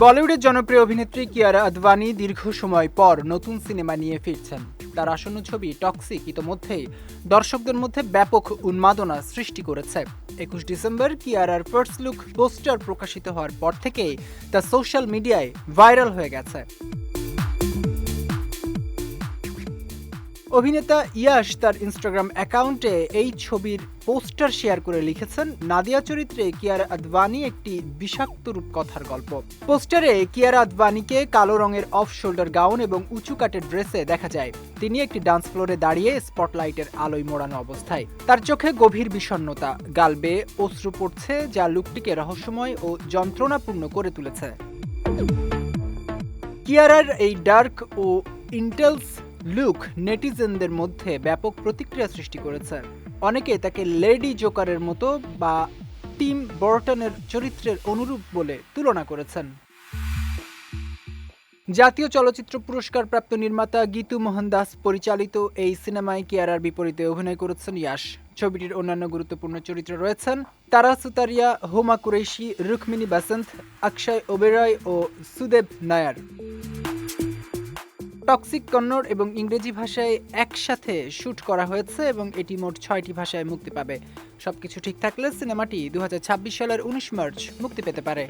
বলিউডের জনপ্রিয় অভিনেত্রী কিয়ারা আদভানি দীর্ঘ সময় পর নতুন সিনেমা নিয়ে ফিরছেন। তার আসন্ন ছবি টক্সিক ইতোমধ্যেই দর্শকদের মধ্যে ব্যাপক উন্মাদনা সৃষ্টি করেছে। ২১ ডিসেম্বর কিয়ারার ফার্স্ট লুক পোস্টার প্রকাশিত হওয়ার পর থেকেই তা সোশ্যাল মিডিয়ায় ভাইরাল হয়ে গেছে। অভিনেতা ইয়াশ তার ইনস্টাগ্রাম অ্যাকাউন্টে এই ছবির পোস্টার শেয়ার করে লিখেছেন, নাদিয়া চরিত্রে কিয়ারা আদভানি একটি বিষাক্ত রূপকথার গল্প। পোস্টারে কিয়ারা আদভানিকে কালো রঙের অফ শোল্ডার গাউন এবং উঁচু কাটের ড্রেসে দেখা যায়। তিনি একটি ডান্স ফ্লোরে দাঁড়িয়ে স্পটলাইটের আলোয় মোড়ানো অবস্থায়। তার চোখে গভীর বিষণ্ণতা, গাল বেয়ে অশ্রু পড়ছে, যা লুকটিকে রহস্যময় ও যন্ত্রণাপূর্ণ করে তুলেছে। কিয়ারার এই ডার্ক ও ইন্টেলস লুক নেটিজেনদের মধ্যে ব্যাপক প্রতিক্রিয়া সৃষ্টি করেছে। অনেকে তাকে লেডি জোকারের মতো বা টিম বার্টনের চরিত্রের অনুরূপ বলে তুলনা করেছেন। জাতীয় চলচ্চিত্র পুরস্কার প্রাপ্ত নির্মাতা গীতু মোহনদাস পরিচালিত এই সিনেমায় কিয়ারার বিপরীতে অভিনয় করেছেন ইয়াশ। ছবিটির অন্যান্য গুরুত্বপূর্ণ চরিত্রে রয়েছেন তারা সুতারিয়া, হুমা কুরেশি, রুক্মিণী বাসন্ত, অক্ষয় ওবেরয় ও সুদেব নায়ার। টক্সিক কন্নড় এবং ইংরেজি ভাষায় একসাথে শুট করা হয়েছে এবং এটি মোট ৬টি ভাষায় মুক্তি পাবে। সবকিছু ঠিক থাকলে সিনেমাটি ২০২৬ সালের ১৯ মার্চ মুক্তি পেতে পারে।